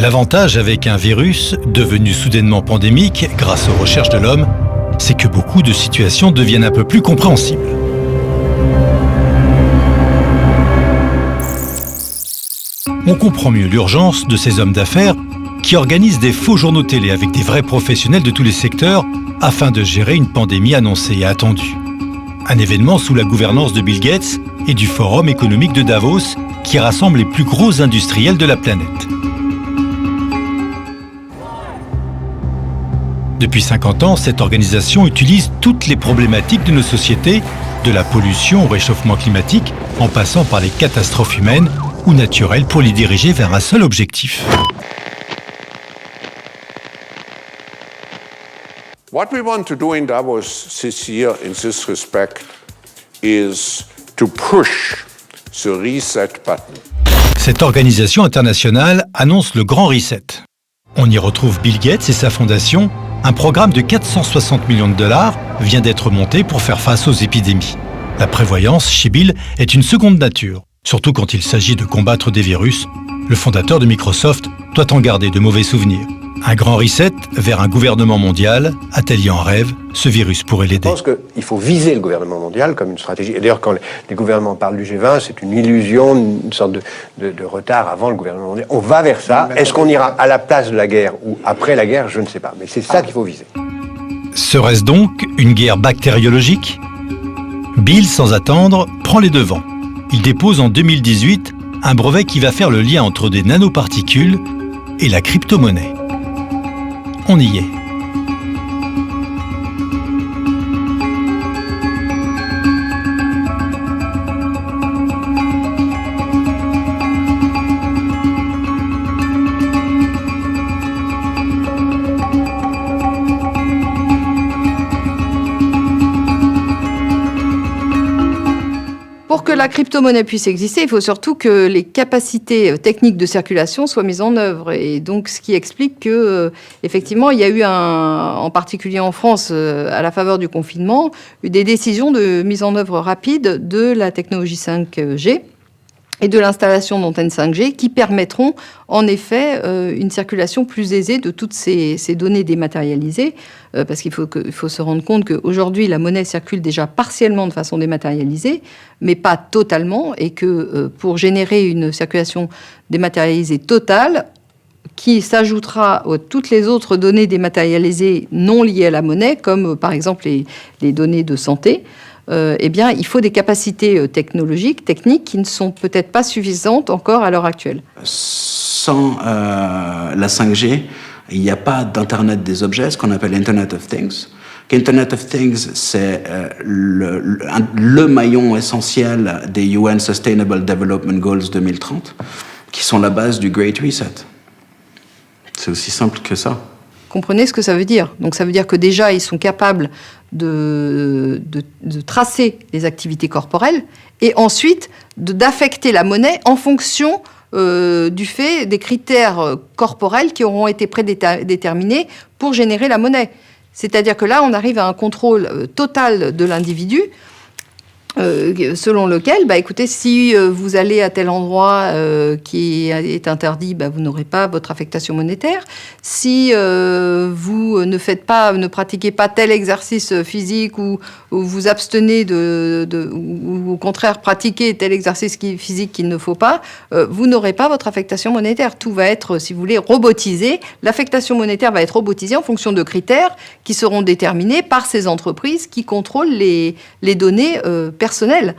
L'avantage avec un virus devenu soudainement pandémique grâce aux recherches de l'homme, c'est que beaucoup de situations deviennent un peu plus compréhensibles. On comprend mieux l'urgence de ces hommes d'affaires qui organisent des faux journaux télé avec des vrais professionnels de tous les secteurs afin de gérer une pandémie annoncée et attendue. Un événement sous la gouvernance de Bill Gates et du Forum économique de Davos qui rassemble les plus gros industriels de la planète. Depuis 50 ans, cette organisation utilise toutes les problématiques de nos sociétés, de la pollution au réchauffement climatique, en passant par les catastrophes humaines ou naturelles pour les diriger vers un seul objectif. What we want to do in Davos this year in this respect is to push the reset button. Cette organisation internationale annonce le Grand Reset. On y retrouve Bill Gates et sa fondation. Un programme de 460 millions de dollars vient d'être monté pour faire face aux épidémies. La prévoyance chez Bill est une seconde nature, surtout quand il s'agit de combattre des virus. Le fondateur de Microsoft doit en garder de mauvais souvenirs. Un grand reset vers un gouvernement mondial, atelier en rêve, ce virus pourrait l'aider. Je pense qu'il faut viser le gouvernement mondial comme une stratégie. Et d'ailleurs, quand les gouvernements parlent du G20, c'est une illusion, une sorte de retard avant le gouvernement mondial. On va vers ça. Est-ce qu'on ira à la place de la guerre ou après la guerre? Je ne sais pas. Mais c'est ça qu'il faut viser. Serait-ce donc une guerre bactériologique? Bill, sans attendre, prend les devants. Il dépose en 2018 un brevet qui va faire le lien entre des nanoparticules et la crypto-monnaie. On y est. Pour que la crypto-monnaie puisse exister, il faut surtout que les capacités techniques de circulation soient mises en œuvre. Et donc, ce qui explique que, effectivement, il y a eu, en particulier en France, à la faveur du confinement, des décisions de mise en œuvre rapide de la technologie 5G et de l'installation d'antennes 5G qui permettront en effet une circulation plus aisée de toutes ces données dématérialisées, parce qu'il faut se rendre compte qu'aujourd'hui la monnaie circule déjà partiellement de façon dématérialisée, mais pas totalement, et que pour générer une circulation dématérialisée totale, qui s'ajoutera à toutes les autres données dématérialisées non liées à la monnaie, comme par exemple les données de santé, eh bien, il faut des capacités technologiques, techniques, qui ne sont peut-être pas suffisantes encore à l'heure actuelle. Sans la 5G, il n'y a pas d'Internet des objets, ce qu'on appelle Internet of Things. Internet of Things, c'est le maillon essentiel des UN Sustainable Development Goals 2030, qui sont la base du Great Reset. C'est aussi simple que ça. Comprenez ce que ça veut dire. Donc ça veut dire que déjà, ils sont capables de tracer les activités corporelles et ensuite d'affecter la monnaie en fonction du fait des critères corporels qui auront été prédéterminés pour générer la monnaie. C'est-à-dire que là, on arrive à un contrôle total de l'individu, selon lequel, écoutez, si vous allez à tel endroit qui est interdit, vous n'aurez pas votre affectation monétaire. Si vous ne pratiquez pas tel exercice physique ou vous abstenez ou au contraire pratiquez tel exercice physique qu'il ne faut pas, vous n'aurez pas votre affectation monétaire. Tout va être, si vous voulez, robotisé. L'affectation monétaire va être robotisée en fonction de critères qui seront déterminés par ces entreprises qui contrôlent les données personnels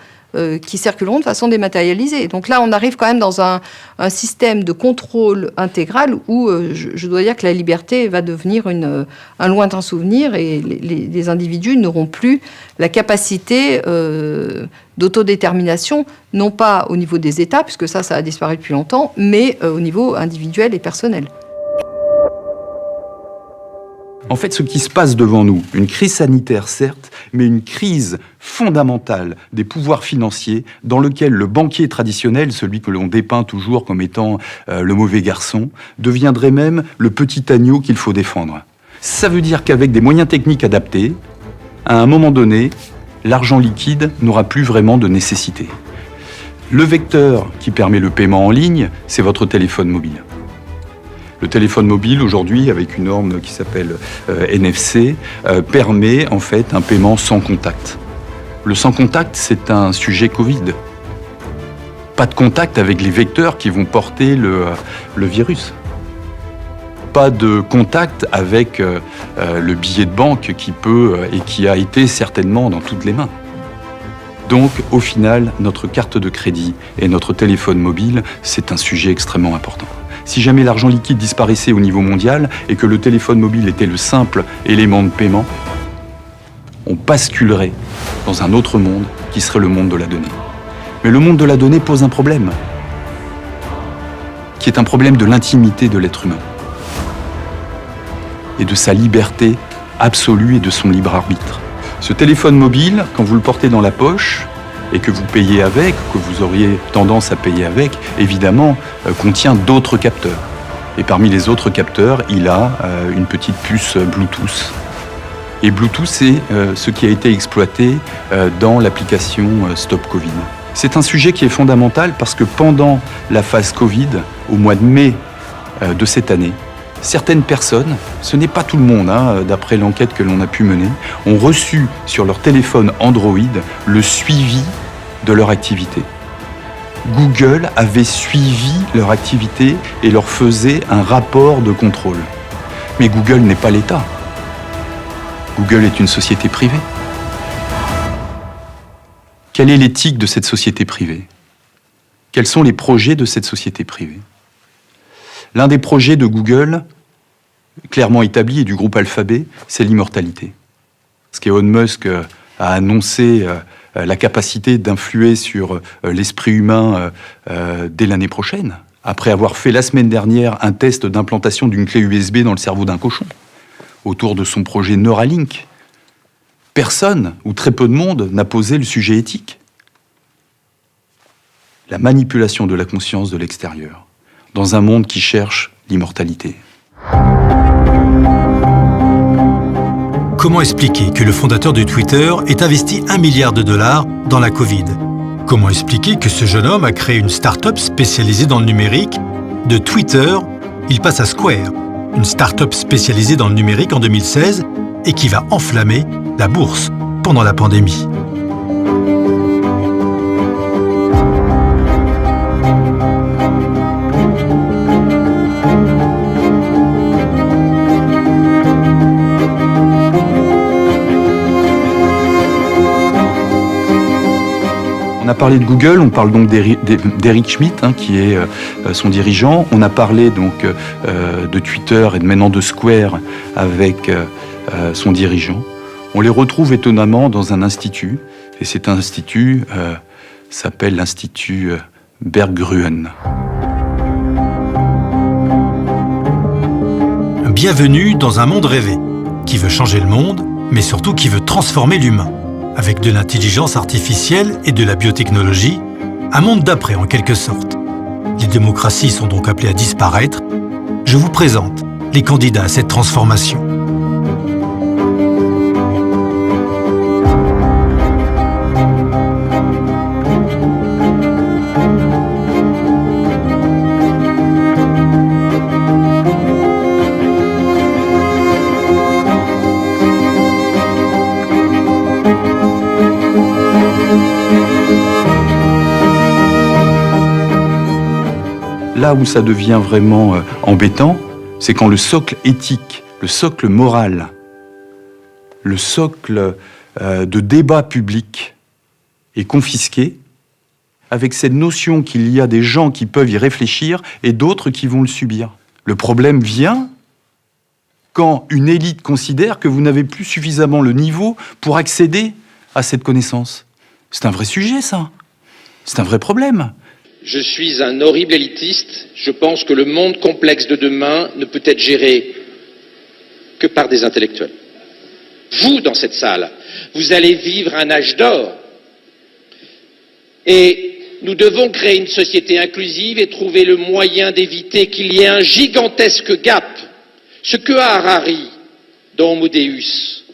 qui circuleront de façon dématérialisée. Donc là, on arrive quand même dans un système de contrôle intégral où je dois dire que la liberté va devenir un lointain souvenir et les individus n'auront plus la capacité d'autodétermination, non pas au niveau des États, puisque ça a disparu depuis longtemps, mais au niveau individuel et personnel. En fait, ce qui se passe devant nous, une crise sanitaire certes, mais une crise fondamentale des pouvoirs financiers dans lequel le banquier traditionnel, celui que l'on dépeint toujours comme étant le mauvais garçon, deviendrait même le petit agneau qu'il faut défendre. Ça veut dire qu'avec des moyens techniques adaptés, à un moment donné, l'argent liquide n'aura plus vraiment de nécessité. Le vecteur qui permet le paiement en ligne, c'est votre téléphone mobile. Le téléphone mobile, aujourd'hui, avec une norme qui s'appelle NFC, permet en fait un paiement sans contact. Le sans contact, c'est un sujet Covid. Pas de contact avec les vecteurs qui vont porter le virus. Pas de contact avec le billet de banque qui peut et qui a été certainement dans toutes les mains. Donc, au final, notre carte de crédit et notre téléphone mobile, c'est un sujet extrêmement important. Si jamais l'argent liquide disparaissait au niveau mondial et que le téléphone mobile était le simple élément de paiement, on basculerait dans un autre monde qui serait le monde de la donnée. Mais le monde de la donnée pose un problème, qui est un problème de l'intimité de l'être humain et de sa liberté absolue et de son libre arbitre. Ce téléphone mobile, quand vous le portez dans la poche et que vous payez avec, que vous auriez tendance à payer avec, évidemment, contient d'autres capteurs. Et parmi les autres capteurs, il a une petite puce Bluetooth. Et Bluetooth, c'est ce qui a été exploité dans l'application Stop Covid. C'est un sujet qui est fondamental parce que pendant la phase Covid, au mois de mai de cette année, certaines personnes, ce n'est pas tout le monde, d'après l'enquête que l'on a pu mener, ont reçu sur leur téléphone Android le suivi de leur activité. Google avait suivi leur activité et leur faisait un rapport de contrôle. Mais Google n'est pas l'État. Google est une société privée. Quelle est l'éthique de cette société privée? Quels sont les projets de cette société privée? L'un des projets de Google, clairement établi, et du groupe Alphabet, c'est l'immortalité. Parce qu'Elon Musk a annoncé la capacité d'influer sur l'esprit humain dès l'année prochaine, après avoir fait la semaine dernière un test d'implantation d'une clé USB dans le cerveau d'un cochon, autour de son projet Neuralink. Personne, ou très peu de monde, n'a posé le sujet éthique. La manipulation de la conscience de l'extérieur, dans un monde qui cherche l'immortalité. Comment expliquer que le fondateur de Twitter ait investi $1 milliard dans la Covid? Comment expliquer que ce jeune homme a créé une start-up spécialisée dans le numérique? De Twitter, il passe à Square, une start-up spécialisée dans le numérique en 2016 et qui va enflammer la bourse pendant la pandémie. On a parlé de Google, on parle donc d'Eric Schmidt, qui est son dirigeant. On a parlé donc de Twitter et maintenant de Square avec son dirigeant. On les retrouve étonnamment dans un institut, et cet institut s'appelle l'Institut Berggruen. Bienvenue dans un monde rêvé, qui veut changer le monde, mais surtout qui veut transformer l'humain. Avec de l'intelligence artificielle et de la biotechnologie, un monde d'après en quelque sorte. Les démocraties sont donc appelées à disparaître. Je vous présente les candidats à cette transformation. Là où ça devient vraiment embêtant, c'est quand le socle éthique, le socle moral, le socle de débat public est confisqué, avec cette notion qu'il y a des gens qui peuvent y réfléchir et d'autres qui vont le subir. Le problème vient quand une élite considère que vous n'avez plus suffisamment le niveau pour accéder à cette connaissance. C'est un vrai sujet, ça. C'est un vrai problème. Je suis un horrible élitiste. Je pense que le monde complexe de demain ne peut être géré que par des intellectuels. Vous, dans cette salle, vous allez vivre un âge d'or. Et nous devons créer une société inclusive et trouver le moyen d'éviter qu'il y ait un gigantesque gap. Ce que Harari, dans Homo Deus,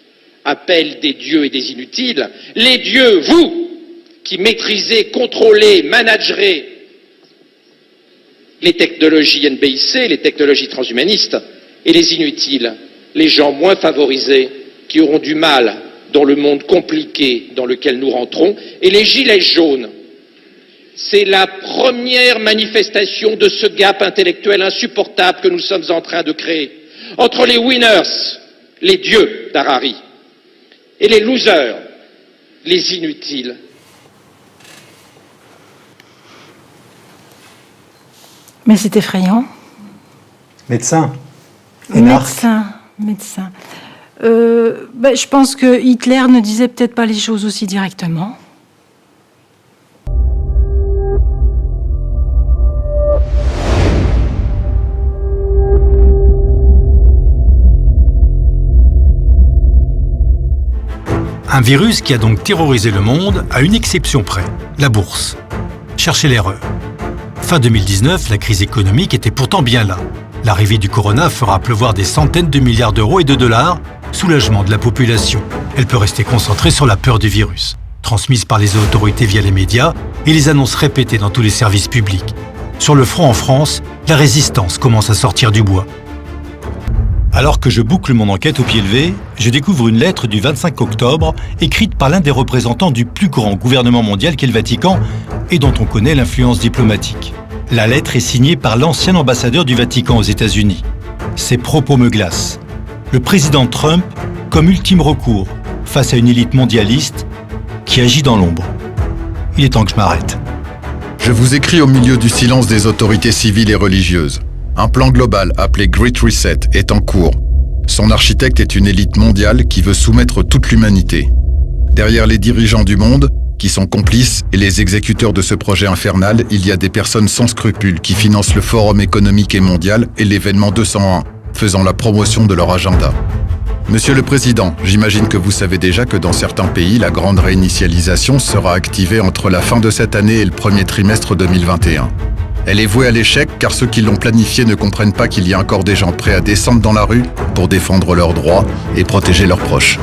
appelle des dieux et des inutiles, les dieux, vous, qui maîtrisez, contrôlez, managerez les technologies NBIC, les technologies transhumanistes, et les inutiles, les gens moins favorisés qui auront du mal dans le monde compliqué dans lequel nous rentrons, et les gilets jaunes. C'est la première manifestation de ce gap intellectuel insupportable que nous sommes en train de créer entre les winners, les dieux d'Harari, et les losers, les inutiles. Mais c'est effrayant. Médecin. Médecin. Je pense que Hitler ne disait peut-être pas les choses aussi directement. Un virus qui a donc terrorisé le monde à une exception près, la bourse. Cherchez l'erreur. Fin 2019, la crise économique était pourtant bien là. L'arrivée du corona fera pleuvoir des centaines de milliards d'euros et de dollars, soulagement de la population. Elle peut rester concentrée sur la peur du virus, transmise par les autorités via les médias et les annonces répétées dans tous les services publics. Sur le front en France, la résistance commence à sortir du bois. Alors que je boucle mon enquête au pied levé, je découvre une lettre du 25 octobre écrite par l'un des représentants du plus grand gouvernement mondial qu'est le Vatican et dont on connaît l'influence diplomatique. La lettre est signée par l'ancien ambassadeur du Vatican aux États-Unis. Ses propos me glacent. Le président Trump comme ultime recours face à une élite mondialiste qui agit dans l'ombre. Il est temps que je m'arrête. Je vous écris au milieu du silence des autorités civiles et religieuses. Un plan global appelé Great Reset est en cours. Son architecte est une élite mondiale qui veut soumettre toute l'humanité. Derrière les dirigeants du monde, qui sont complices, et les exécuteurs de ce projet infernal, il y a des personnes sans scrupules qui financent le Forum économique et mondial et l'événement 201, faisant la promotion de leur agenda. Monsieur le Président, j'imagine que vous savez déjà que dans certains pays, la grande réinitialisation sera activée entre la fin de cette année et le premier trimestre 2021. Elle est vouée à l'échec car ceux qui l'ont planifiée ne comprennent pas qu'il y a encore des gens prêts à descendre dans la rue pour défendre leurs droits et protéger leurs proches.